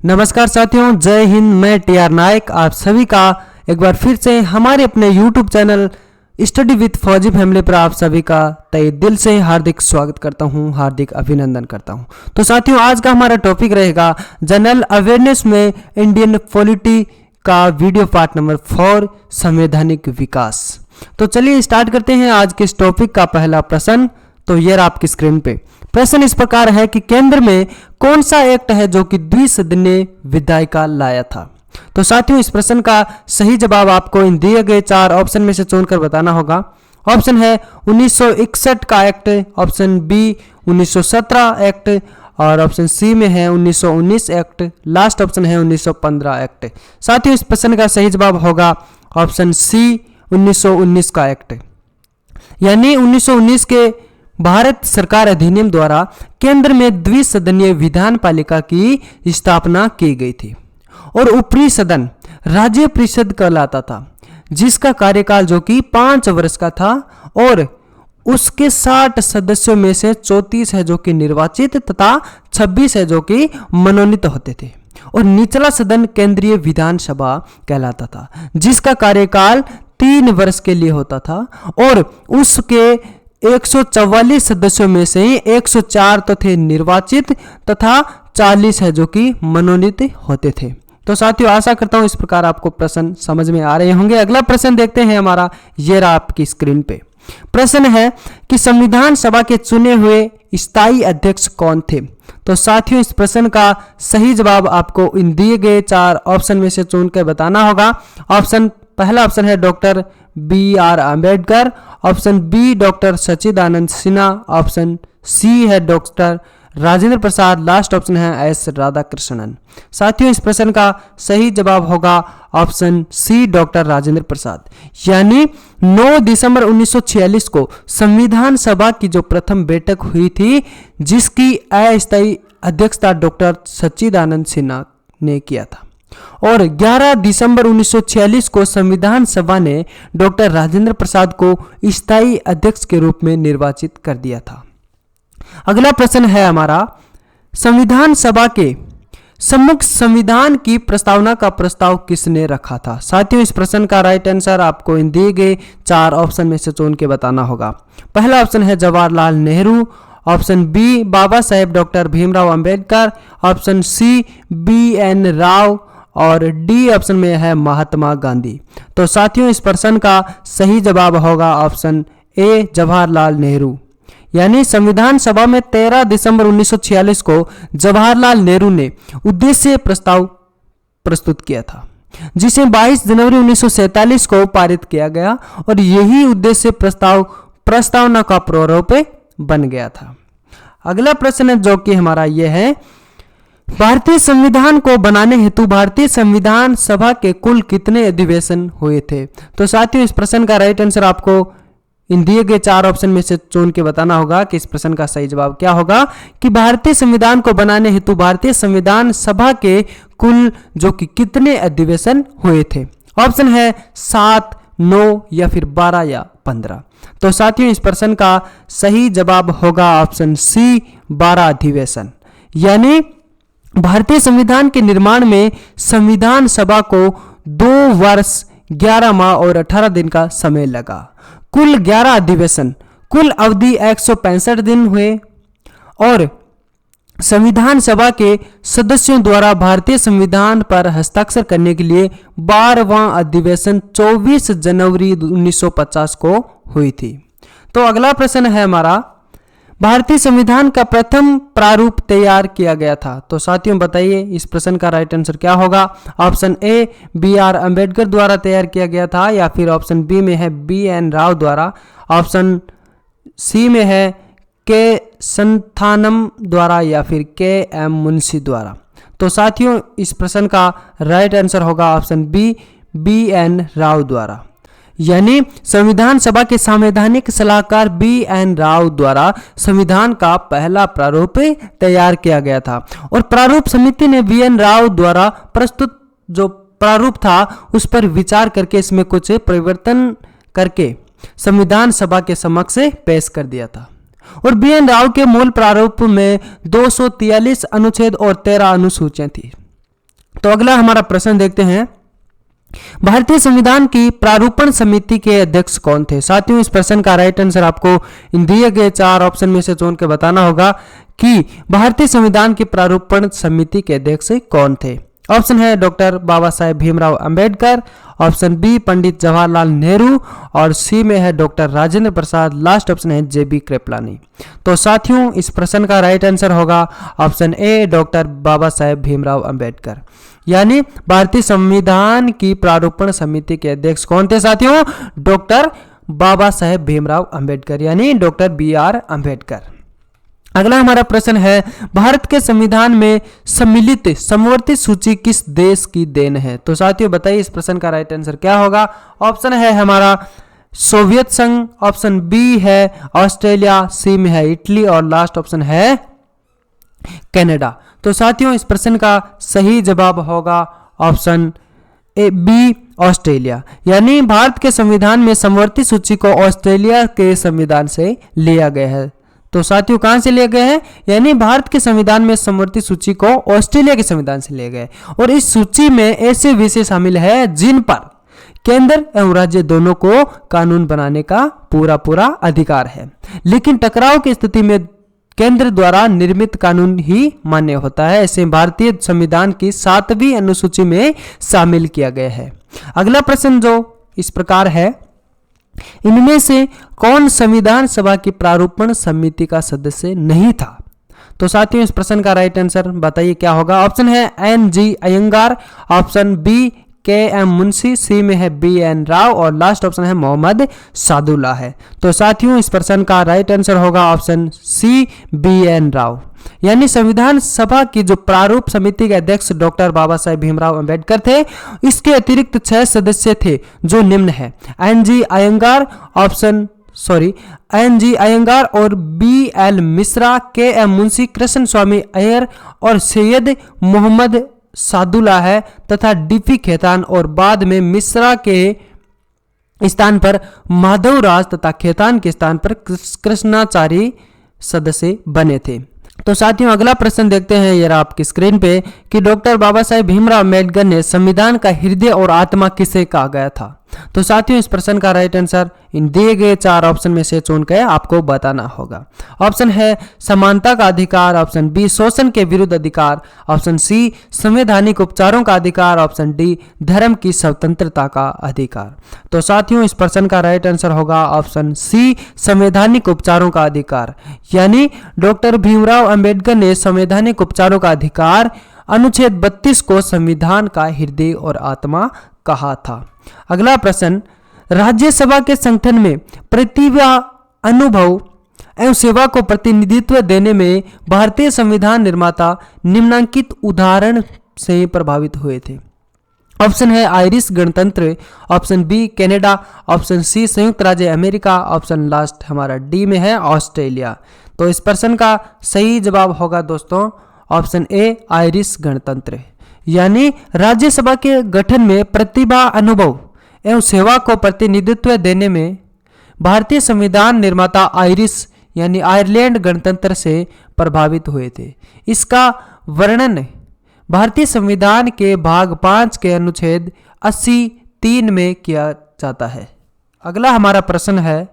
नमस्कार साथियों, जय हिंद। मैं टीआर नायक आप सभी का एक बार फिर से हमारे अपने यूट्यूब चैनल स्टडी विद फौजी फैमिली पर आप सभी का तहे दिल से हार्दिक स्वागत करता हूं, हार्दिक अभिनंदन करता हूं। तो साथियों, आज का हमारा टॉपिक रहेगा जनरल अवेयरनेस में इंडियन पॉलिटी का वीडियो पार्ट नंबर 4 संवैधानिक विकास। तो चलिए स्टार्ट करते हैं आज के इस टॉपिक का पहला प्रश्न। तो ये रहा आपकी स्क्रीन पे। प्रश्न इस प्रकार है कि केंद्र में कौन सा एक्ट है जो कि द्विसदनीय विधायिका लाया था। तो साथियों, इस प्रश्न का सही जवाब आपको इन दिए गए 4 ऑप्शन में से चुनकर बताना होगा। ऑप्शन है 1961 का एक्ट, ऑप्शन बी 1917 एक्ट और ऑप्शन सी में है 1919 एक्ट, लास्ट ऑप्शन है 1915 एक्ट। साथियों, इस प्रश्न का सही जवाब होगा ऑप्शन सी 1919 का एक्ट। यानी 1919 के भारत सरकार अधिनियम द्वारा केंद्र में द्विसदनीय विधान पालिका की स्थापना की गई थी और ऊपरी सदन राज्य परिषद कहलाता था, जिसका कार्यकाल जो कि 5 वर्ष का था और उसके 60 सदस्यों में से 34 है जो कि निर्वाचित तथा 26 है जो कि मनोनीत होते थे। और निचला सदन केंद्रीय विधानसभा कहलाता था, जिसका कार्यकाल 3 वर्ष के लिए होता था और उसके 144 सदस्यों में से 104 तो थे निर्वाचित तथा 40 है जो कि मनोनीत होते थे। तो साथियों, आशा करता हूं इस प्रकार आपको प्रश्न समझ में आ रहे होंगे। अगला प्रश्न देखते हैं हमारा, ये रहा आपकी स्क्रीन पे। प्रश्न है कि संविधान सभा के चुने हुए स्थायी अध्यक्ष कौन थे। तो साथियों, इस प्रश्न का सही जवाब आपको इन दिए गए 4 ऑप्शन में से चुनकर बताना होगा। पहला ऑप्शन है doctor BR Ambedkar, option B doctor Sachchidanand Sinha, option C है doctor Rajendra Prasad, last option है S राधाकृष्णन। साथियों, इस प्रश्न का सही जवाब होगा option C doctor Rajendra Prasad. यानी 9 दिसंबर 1946 को संविधान सभा की जो प्रथम बैठक हुई थी, जिसकी अस्थायी अध्यक्षता डॉक्टर सच्चिदानंद सिन्हा ने किया था और 11 दिसंबर 1946 को संविधान सभा ने डॉक्टर राजेंद्र प्रसाद को स्थायी अध्यक्ष के रूप में निर्वाचित कर दिया था। अगला प्रश्न है हमारा, संविधान सभा के सम्मुख संविधान की प्रस्तावना का प्रस्ताव किसने रखा था। साथियों, इस प्रश्न का राइट आंसर आपको इन दिए गए 4 ऑप्शन में से चुन के बताना होगा। पहला ऑप्शन है Jawaharlal Nehru, option B Baba Saheb doctor Bhimrao Ambedkar, option C BN Rao और डी ऑप्शन में है महात्मा गांधी। तो साथियों, इस प्रश्न का सही जवाब होगा ऑप्शन ए जवाहरलाल नेहरू। यानी संविधान सभा में 13 दिसंबर 1946 को जवाहरलाल नेहरू ने उद्देश्य प्रस्ताव प्रस्तुत किया था, जिसे 22 जनवरी 1947 को पारित किया गया और यही उद्देश्य प्रस्तावना का प्रारूप बन गया था। अगला प्रश्न जो कि हमारा यह है, भारतीय संविधान को बनाने हेतु भारतीय संविधान सभा के कुल कितने अधिवेशन हुए थे। तो साथियों, इस प्रश्न का राइट आंसर आपको इन दिए गए 4 ऑप्शन में से चुन के बताना होगा कि इस प्रश्न का सही जवाब क्या होगा कि भारतीय संविधान को बनाने हेतु भारतीय संविधान सभा के कुल जो कि कितने अधिवेशन हुए थे। ऑप्शन है 7, 9 या फिर 12 या 15। तो साथियों, इस प्रश्न का सही जवाब होगा ऑप्शन सी 12 अधिवेशन। यानी भारतीय संविधान के निर्माण में संविधान सभा को 2 वर्ष 11 माह और 18 दिन का समय लगा। कुल 11 अधिवेशन, कुल अवधि 165 दिन हुए और संविधान सभा के सदस्यों द्वारा भारतीय संविधान पर हस्ताक्षर करने के लिए 12वां अधिवेशन 24 जनवरी 1950 को हुई थी। तो अगला प्रश्न है हमारा, भारतीय संविधान का प्रथम प्रारूप तैयार किया गया था। तो साथियों, बताइए इस प्रश्न का राइट आंसर क्या होगा। ऑप्शन ए BR अम्बेडकर द्वारा तैयार किया गया था, या फिर ऑप्शन बी में है BN राव द्वारा, ऑप्शन सी में है K संथानम द्वारा, या फिर KM मुंशी द्वारा। तो साथियों, इस प्रश्न का राइट आंसर होगा ऑप्शन बी BN राव द्वारा। यानी संविधान सभा के संवैधानिक सलाहकार BN राव द्वारा संविधान का पहला प्रारूप तैयार किया गया था और प्रारूप समिति ने BN राव द्वारा प्रस्तुत जो प्रारूप था उस पर विचार करके इसमें कुछ परिवर्तन करके संविधान सभा के समक्ष पेश कर दिया था। और BN राव के मूल प्रारूप में 243 अनुच्छेद और 13 अनुसूचियां थी। तो अगला हमारा प्रश्न देखते हैं, भारतीय संविधान की प्रारूपण समिति के अध्यक्ष कौन थे। साथियों, इस प्रश्न का राइट आंसर आपको इन दिए गए 4 ऑप्शन में से चुन के बताना होगा कि भारतीय संविधान की प्रारूपण समिति के अध्यक्ष कौन थे। ऑप्शन है doctor Baba Saheb Bhimrao Ambedkar, option B Pandit Jawaharlal Nehru और सी में है doctor Rajendra Prasad, last option है जेबी कृपलानी। तो साथियों, इस प्रश्न का राइट आंसर होगा option A doctor Baba Saheb Bhimrao Ambedkar. यानी भारतीय संविधान की प्रारूपण समिति के अध्यक्ष कौन थे साथियों, डॉक्टर बाबा साहेब भीमराव अंबेडकर यानी डॉक्टर BR अंबेडकर। अगला हमारा प्रश्न है, भारत के संविधान में सम्मिलित समवर्ती सूची किस देश की देन है। तो साथियों बताइए इस प्रश्न का राइट आंसर क्या होगा। ऑप्शन है हमारा सोवियत संघ, ऑप्शन बी है ऑस्ट्रेलिया, सी में है इटली और लास्ट ऑप्शन है कनाडा। तो साथियों इस प्रश्न का सही जवाब होगा ऑप्शन ए बी ऑस्ट्रेलिया। यानी भारत के संविधान में समवर्ती सूची को ऑस्ट्रेलिया के संविधान से लिया गया है। तो साथियों कहां से लिए गए हैं, यानी भारत के संविधान में समवर्ती सूची को ऑस्ट्रेलिया के संविधान से लिए गए और इस सूची में ऐसे विषय शामिल है जिन पर केंद्र एवं राज्य दोनों को कानून बनाने का पूरा अधिकार है, लेकिन टकराव की स्थिति में केंद्र द्वारा निर्मित कानून ही मान्य होता है। ऐसे भारतीय संविधान की 7वीं अनुसूची में शामिल किया गया है। अगला प्रश्न जो इस प्रकार है, इनमें से कौन संविधान सभा की प्रारूपण समिति का सदस्य नहीं था। तो साथियों इस प्रश्न का राइट आंसर बताइए क्या होगा। ऑप्शन है NG Iyengar, option B KM Munshi, C में है BN राव और लास्ट ऑप्शन है मोहम्मद सादुल्ला है। तो साथियों इस प्रश्न का राइट आंसर होगा ऑप्शन सी BN राव। यानी संविधान सभा की जो प्रारूप समिति के अध्यक्ष डॉक्टर बाबा साहेब भीमराव अंबेडकर थे, इसके अतिरिक्त 6 सदस्य थे जो निम्न है NG अयंगार और BL मिश्रा, KM मुंशी, कृष्ण स्वामी अय्यर और सैयद मोहम्मद सादुल्ला है तथा DP खेतान और बाद में मिश्रा के स्थान पर माधव राज तथा खेतान के स्थान पर कृष्णाचारी सदस्य बने थे। तो साथियों अगला प्रश्न देखते हैं यार आपकी स्क्रीन पे कि डॉक्टर बाबा साहेब भीमराव अंबेडकर ने संविधान का हृदय और आत्मा किसे कहा गया था। तो साथियों इस प्रश्न का राइट आंसर इन दिए गए 4 ऑप्शन में से चुनकर आपको बताना होगा। ऑप्शन है समानता का अधिकार, ऑप्शन बी शोषण के विरुद्ध अधिकार, ऑप्शन सी संवैधानिक उपचारों का अधिकार, ऑप्शन डी धर्म की स्वतंत्रता का अधिकार। तो साथियों इस प्रश्न का राइट आंसर होगा ऑप्शन सी संवैधानिक उपचारों का अधिकार। यानी डॉक्टर भीमराव अंबेडकर ने संवैधानिक उपचारों का अधिकार अनुच्छेद 32 को संविधान का हृदय और आत्मा कहा था। अगला प्रश्न, राज्यसभा के संगठन में प्रतिभा, अनुभव एवं सेवा को प्रतिनिधित्व देने में भारतीय संविधान निर्माता निम्नलिखित उदाहरण से प्रभावित हुए थे। ऑप्शन है आयरिश गणतंत्र, option B Canada, option C संयुक्त राज्य अमेरिका, ऑप्शन लास्ट हमारा डी में है ऑस्ट्रेलिया। तो इस प्रश्न का सही जवाब होगा दोस्तों ऑप्शन ए आयरिश गणतंत्र। यानी राज्यसभा के गठन में प्रतिभा, अनुभव एवं सेवा को प्रतिनिधित्व देने में भारतीय संविधान निर्माता आयरिश यानी आयरलैंड गणतंत्र से प्रभावित हुए थे। इसका वर्णन भारतीय संविधान के भाग 5 के अनुच्छेद 80(3) में किया जाता है। अगला हमारा प्रश्न है,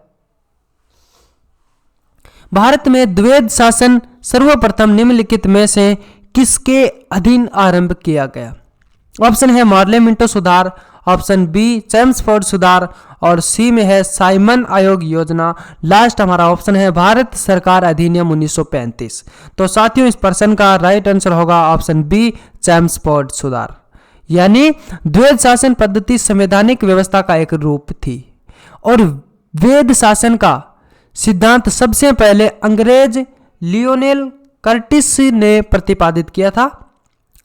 भारत में द्वैध शासन सर्वप्रथम निम्नलिखित में से किसके अधीन आरंभ किया गया। ऑप्शन है मार्ले मिंटो सुधार, ऑप्शन बी चेम्सफोर्ड सुधार और सी में है साइमन आयोग योजना। लास्ट हमारा ऑप्शन है भारत सरकार अधिनियम 1935। तो साथियों इस प्रश्न का राइट आंसर होगा ऑप्शन बी चेम्सफोर्ड सुधार। यानी द्वैध शासन पद्धति संवैधानिक व्यवस्था का एक रूप थी और वैध शासन का सिद्धांत सबसे पहले अंग्रेज लियोनेल कर्टिस ने प्रतिपादित किया था,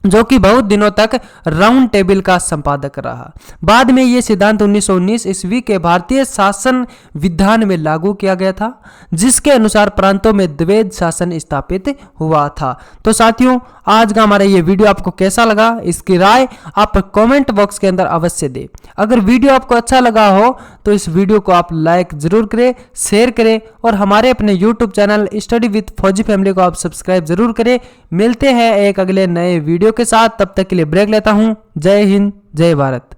जो कि बहुत दिनों तक राउंड टेबल का संपादक रहा। बाद में यह सिद्धांत 1919 ईस्वी के भारतीय शासन विधान में लागू किया गया था, जिसके अनुसार प्रांतों में द्वैध शासन स्थापित हुआ था। तो साथियों आज का हमारा ये वीडियो आपको कैसा लगा, इसकी राय आप कमेंट बॉक्स के अंदर अवश्य दें। अगर वीडियो आपको अच्छा लगा हो तो इस वीडियो को आप लाइक जरूर करें, शेयर करें और हमारे अपने यूट्यूब चैनल स्टडी विद फौजी फैमिली को आप सब्सक्राइब जरूर करें। मिलते हैं एक अगले नए वीडियो के साथ। तब तक के लिए ब्रेक लेता हूँ। जय हिंद, जय भारत।